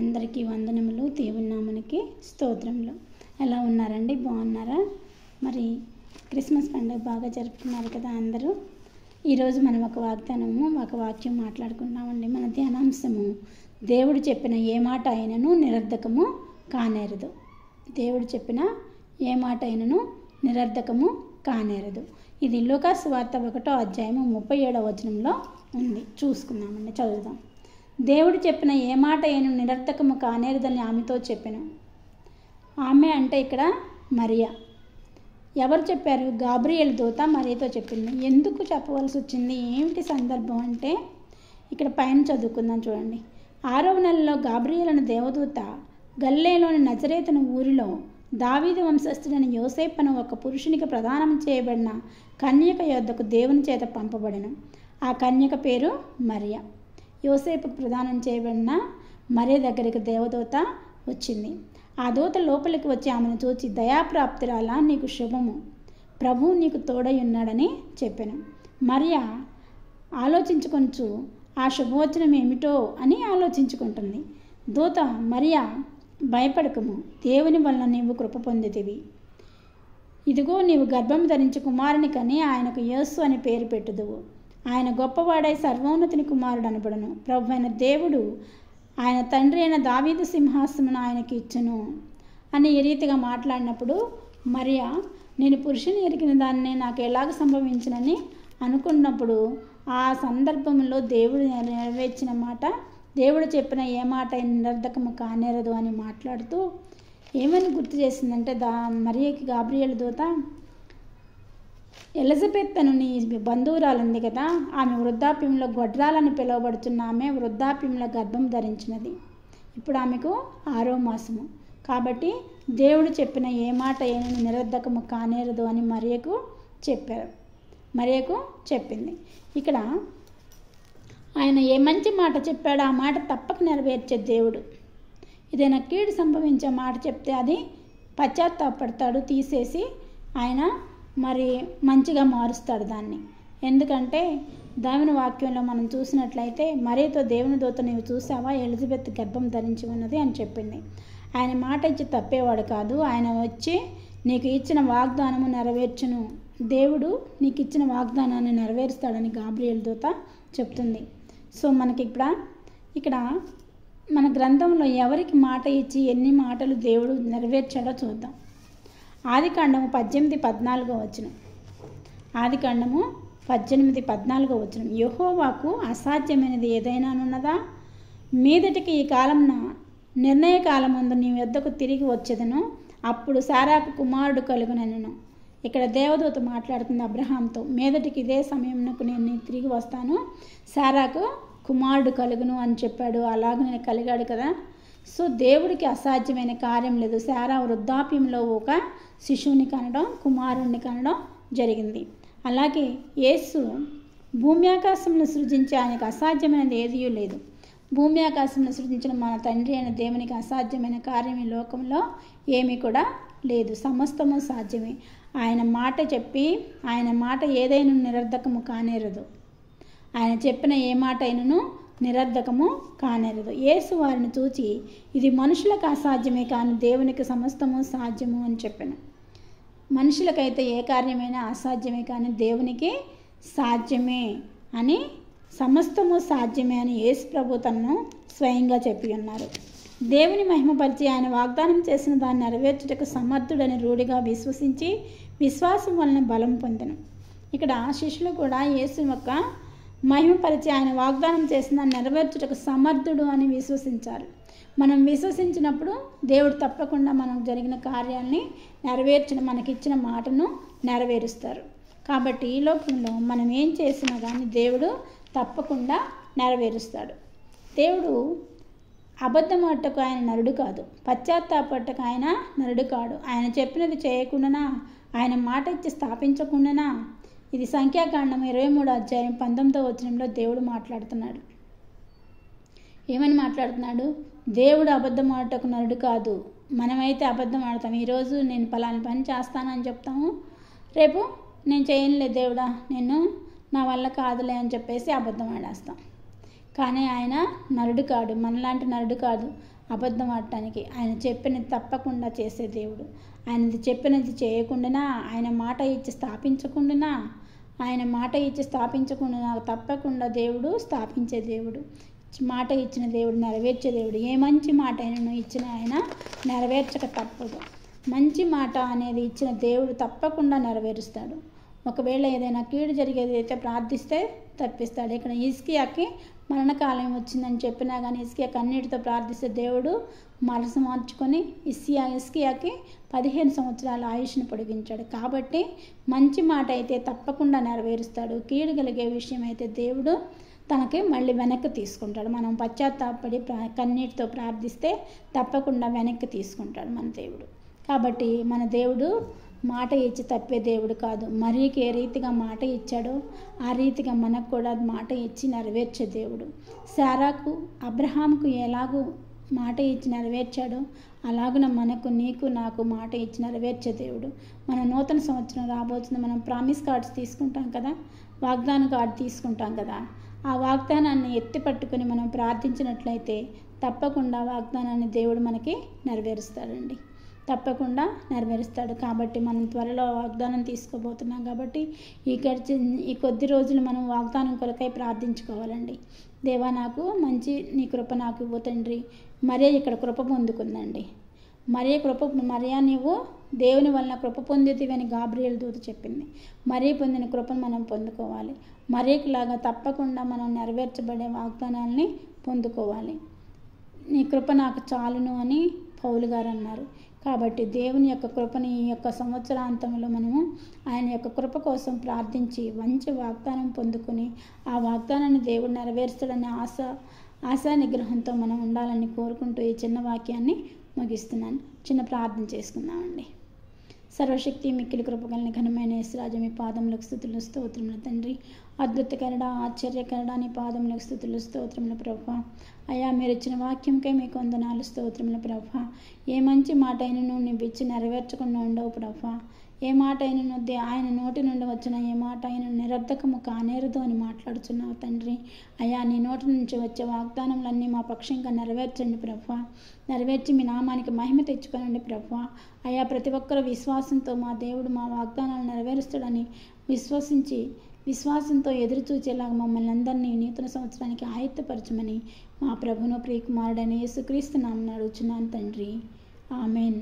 అందరికీ వందనములు. దేవుని నామమునకి స్తోత్రములు. ఎలా ఉన్నారండి? బాగున్నారా? మరి క్రిస్మస్ పండుగ బాగా జరుపుకున్నారు కదా అందరూ. ఈరోజు మనం ఒక వాక్యం మాట్లాడుకున్నామండి. మన ధ్యానాంశము, దేవుడు చెప్పిన ఏ మాట అయినను నిరర్ధకము కానేరదు. దేవుడు చెప్పిన ఏ మాట అయినను నిరర్ధకము కానేరదు. ఇది లూకా సువార్త 1వ అధ్యాయము 37వ వచనంలో ఉంది. చూసుకుందామండి, చదువుదాం. దేవుడు చెప్పిన ఏ మాట అయినను నిరర్ధకము కానేరదని ఆమెతో చెప్పెను. ఆమె అంటే ఇక్కడ మరియా. ఎవరు చెప్పారు? గాబ్రియేలు దూత మరియతో చెప్పింది. ఎందుకు చెప్పవలసి వచ్చింది? ఏమిటి సందర్భం అంటే ఇక్కడ పైన చదువుకుందాం చూడండి. 6వ నెలలో గాబ్రియేలు దేవదూత గలిలయలోని నజరేతును ఊరిలో దావీదు వంశస్థుడైన యోసేపు అను ఒక పురుషునికి ప్రదానం చేయబడిన కన్యక యొద్దకు దేవుని చేత పంపబడెను. ఆ కన్యక పేరు మరియా. యోసేపుకు ప్రదానం చేయబడిన మరియ దగ్గరికి దేవదూత వచ్చింది. ఆ దూత లోపలికి వచ్చి ఆమెను చూచి, దయాప్రాప్తురాలా, నీకు శుభము, ప్రభువు నీకు తోడై ఉన్నాడని చెప్పాను. మరియా ఆలోచించుకొంచు ఆ శుభవచనం ఏమిటో అని ఆలోచించుకుంటుంది. దూత, మరియా భయపడకము, దేవుని వలన నీవు కృప పొందితివి. ఇదిగో నీవు గర్భం ధరించి కుమారుని కని ఆయనకు యేసు అని పేరు పెట్టుదువు. ఆయన గొప్పవాడై సర్వోన్నతిని కుమారుడు అనబడును. ప్రభు అయిన దేవుడు ఆయన తండ్రి అయిన దావీదు సింహాసనమును ఆయనకి ఇచ్చును అని ఈ రీతిగా మాట్లాడినప్పుడు మరియా, నేను పురుషుని ఎరిగిన దాన్ని నాకు ఎలాగ సంభవించినని అనుకున్నప్పుడు ఆ సందర్భంలో దేవుడు నెరవేర్చిన మాట, దేవుడు చెప్పిన ఏ మాట నిరర్ధకము కానేరదు అని మాట్లాడుతూ ఏమని గుర్తు చేసిందంటే, మరియకి గాబ్రియేలు దూత, ఎలిజబెత్ అను నీ బంధువురాలుంది కదా, ఆమె వృద్ధాప్యంలో గొడ్రాలని పిలువబడుతున్న ఆమె వృద్ధాప్యంలో గర్భం ధరించినది. ఇప్పుడు ఆమెకు 6వ మాసము. కాబట్టి దేవుడు చెప్పిన ఏ మాట ఏనను నిరర్ధకము కానేరదు అని మరియకు చెప్పింది. ఇక్కడ ఆయన ఏ మంచి మాట చెప్పాడో ఆ మాట తప్పక నెరవేర్చే దేవుడు. ఏదైనా కీడు సంభవించే మాట చెప్తే అది పశ్చాత్తాపడతాడు, తీసేసి ఆయన మరి మంచిగా మారుస్తాడు దాన్ని. ఎందుకంటే దేవుని వాక్యంలో మనం చూసినట్లయితే, మరియతో దేవుని దూత, నీవు చూసావా, ఎలిజబెత్ గర్భం ధరించి ఉన్నది అని చెప్పింది. ఆయన మాట ఇచ్చి తప్పేవాడు కాదు. ఆయన వచ్చి నీకు ఇచ్చిన వాగ్దానము నెరవేర్చును, దేవుడు నీకు ఇచ్చిన వాగ్దానాన్ని నెరవేరుస్తాడని గాబ్రియేలు దూత చెప్తుంది. సో మనకి ఇక్కడ మన గ్రంథంలో ఎవరికి మాట ఇచ్చి ఎన్ని మాటలు దేవుడు నెరవేర్చాడో చూద్దాం. ఆదికాండము 18:14 వచనం. ఆదికాండము 18:14 వచనం. యెహోవాకు అసాధ్యమైనది ఏదైనానున్నదా? మీదటికి ఈ కాలంన నిర్ణయ కాలమందు నీ వద్దకు తిరిగి వచ్చేదను, అప్పుడు సారాకు కుమారుడు కలుగునెను. ఇక్కడ దేవదూత మాట్లాడుతుంది అబ్రహాంతో. మీదటికి ఇదే సమయంకు నేను తిరిగి వస్తాను, సారాకు కుమారుడు కలుగును అని చెప్పాడు. అలాగనే కలిగాడు కదా. సో దేవుడికి అసాధ్యమైన కార్యం లేదు. సారా వృద్ధాప్యంలో ఒక శిశువుని కనడం, కుమారుణ్ణి కనడం జరిగింది. అలాగే యేసు భూమి ఆకాశంలో సృజించి ఆయనకు అసాధ్యమైనది ఏదీ లేదు. భూమి ఆకాశంలో సృజించిన మన తండ్రి అయిన దేవునికి అసాధ్యమైన కార్యం ఈ లోకంలో ఏమీ కూడా లేదు. సమస్తము సాధ్యమే. ఆయన మాట చెప్పి ఆయన మాట ఏదైనా నిరర్ధకము కానేరదు. ఆయన చెప్పిన ఏ మాట అయినను నిరర్ధకము కానేరదు. యేసు వారిని చూచి, ఇది మనుషులకు అసాధ్యమే కానీ దేవునికి సమస్తము సాధ్యము అని చెప్పాను. మనుషులకైతే ఏ కార్యమైనా అసాధ్యమే కానీ దేవునికి సాధ్యమే అని, సమస్తము సాధ్యమే అని యేసు ప్రభు తనను స్వయంగా చెప్పి ఉన్నారు. దేవుని మహిమపరిచి ఆయన వాగ్దానం చేసిన దాన్ని నెరవేర్చుటకు సమర్థుడని రూఢిగా విశ్వసించి విశ్వాసం వలన బలం పొందెను. ఇక్కడ శిష్యులు కూడా యేసు యొక్క మహిమపరిచి ఆయన వాగ్దానం చేసిన దాన్ని నెరవేర్చుటకు సమర్థుడు అని విశ్వసించారు. మనం విశ్వసించినప్పుడు దేవుడు తప్పకుండా మనకు జరిగిన కార్యాలని నెరవేర్చిన, మనకిచ్చిన మాటను నెరవేరుస్తారు. కాబట్టి ఈ లోకంలో మనం ఏం చేసినా కానీ దేవుడు తప్పకుండా నెరవేరుస్తాడు. దేవుడు అబద్ధమాటకు ఆయన నరుడు కాదు, పశ్చాత్తాపట్టకు ఆయన నరుడు కాడు. ఆయన చెప్పినది చేయకుండానా, ఆయన మాట ఇచ్చి స్థాపించకుండానా. ఇది సంఖ్యాకాండం 23వ అధ్యాయం 19వ వచనంలో దేవుడు మాట్లాడుతున్నాడు. ఏమని మాట్లాడుతున్నాడు? దేవుడు అబద్ధం ఆడటకు నరుడు కాదు. మనమైతే అబద్ధం ఆడతాం. ఈరోజు నేను పలానా పని చేస్తానని చెప్తాము, రేపు నేను చేయనులే దేవుడా, నా వల్ల కాదులే అని చెప్పేసి అబద్ధం ఆడేస్తాం. కానీ ఆయన నరుడు కాడు, మనలాంటి నరుడు కాదు. అబద్ధం ఆడటానికి. ఆయన చెప్పినది తప్పకుండా చేసే దేవుడు. ఆయనది చెప్పినది చేయకుండా, ఆయన మాట ఇచ్చి స్థాపించకుండా, తప్పకుండా దేవుడు స్థాపించే దేవుడు. మాట ఇచ్చిన దేవుడు నెరవేర్చే దేవుడు. ఏ మంచి మాట అయినను ఇచ్చిన ఆయన నెరవేర్చక తప్పదు. మంచి మాట అనేది ఇచ్చిన దేవుడు తప్పకుండా నెరవేరుస్తాడు. ఒకవేళ ఏదైనా కీడు జరిగేది అయితే ప్రార్థిస్తే తప్పిస్తాడు. ఇక్కడ హిజ్కియాకి మరణకాలం వచ్చిందని చెప్పినా కానీ హిజ్కియా కన్నీటితో ప్రార్థిస్తే దేవుడు మనసు మార్చుకొని హిజ్కియాకి 15 సంవత్సరాల ఆయుష్ను పొడిగించాడు. కాబట్టి మంచి మాట అయితే తప్పకుండా నెరవేరుస్తాడు. కీడు కలిగే విషయం అయితే దేవుడు తనకి మళ్ళీ వెనక్కి తీసుకుంటాడు. మనం పశ్చాత్తాపడి కన్నీటితో ప్రార్థిస్తే తప్పకుండా వెనక్కి తీసుకుంటాడు మన దేవుడు. కాబట్టి మన దేవుడు మాట ఇచ్చి తప్పే దేవుడు కాదు. మరీకి ఏ రీతిగా మాట ఇచ్చాడో ఆ రీతిగా మనకు కూడా మాట ఇచ్చి నెరవేర్చే దేవుడు. శారాకు అబ్రహాంకు ఎలాగూ మాట ఇచ్చి నెరవేర్చాడో అలాగున మనకు నీకు నాకు మాట ఇచ్చి నెరవేర్చే దేవుడు. మన నూతన సంవత్సరం రాబోతుంది. మనం ప్రామిస్ కార్డ్స్ తీసుకుంటాం కదా, వాగ్దాన కార్డు తీసుకుంటాం కదా. ఆ వాగ్దానాన్ని ఎత్తి పట్టుకుని మనం ప్రార్థించినట్లయితే తప్పకుండా వాగ్దానాన్ని దేవుడు మనకి నెరవేరుస్తాడండి. తప్పకుండా నెరవేరుస్తాడు. కాబట్టి మనం త్వరలో వాగ్దానం తీసుకోబోతున్నాం కాబట్టి ఈ కొద్ది రోజులు మనం వాగ్దానం కొరకై ప్రార్థించుకోవాలండి. దేవా నాకు మంచి నీ కృప నాకు ఇవ్వు తండ్రి. మరియా ఇక్కడ కృప పొందుకుందండి. మరియా నీవు దేవుని వలన కృప పొందితివి అని గాబ్రియేల్ దూత చెప్పింది. మరియ పొందిన కృపను మనం పొందుకోవాలి. మరియకులాగా తప్పకుండా మనం నెరవేర్చబడే వాగ్దానాల్ని పొందుకోవాలి. నీ కృప నాకు చాలును అని పౌలు గారు అన్నారు. కాబట్టి దేవుని యొక్క కృపని ఈ యొక్క సంవత్సరాంతంలో మనము ఆయన యొక్క కృప కోసం ప్రార్థించి మంచి వాగ్దానం పొందుకొని ఆ వాగ్దానాన్ని దేవుడు నెరవేర్చడని ఆశా నిగ్రహంతో మనం ఉండాలని కోరుకుంటూ ఈ చిన్న వాక్యాన్ని ముగిస్తున్నాను. చిన్న ప్రార్థన చేసుకుందామండి. సర్వశక్తి మిక్కిలి కృపగలని ఘనమైన యేసురాజు మీ పాదములకు స్తుతులు స్తోత్రములు తండ్రి. అద్భుతకరడ ఆశ్చర్యకరడ నీ పాదములకు స్తుతులు స్తోత్రములు ప్రభువా. అయ్యా మీరు ఇచ్చిన వాక్యంకై మీకు వందనాలు స్తోత్రములు ప్రభువా. ఏ మంచి మాట అయినను నీవు ఇచ్చి నెరవేర్చకుండా ఉండవు ప్రభువా. ఏ మాట అయినను ఆయన నోటి నుండి వచ్చిన ఏ మాట అయిన నిరర్ధకము కానేరదు అని మాట్లాడుచున్నావు తండ్రి. అయ్యా నీ నోటి నుంచి వచ్చే వాగ్దానములన్నీ మా పక్షంగా నెరవేర్చండి ప్రభువా. నెరవేర్చి మీ నామానికి మహిమ తెచ్చుకోనండి ప్రభువా. అయ్యా ప్రతి ఒక్కరు విశ్వాసంతో మా దేవుడు మా వాగ్దానాలు నెరవేరుస్తాడని విశ్వాసంతో ఎదురు చూచేలాగా మమ్మల్ని అందరినీ నూతన సంవత్సరానికి ఆయుత్తపరచమని మా ప్రభును ప్రియకుమారుడైన యేసుక్రీస్తు నామమున అడుగుచున్నాను తండ్రి. ఆమెన్.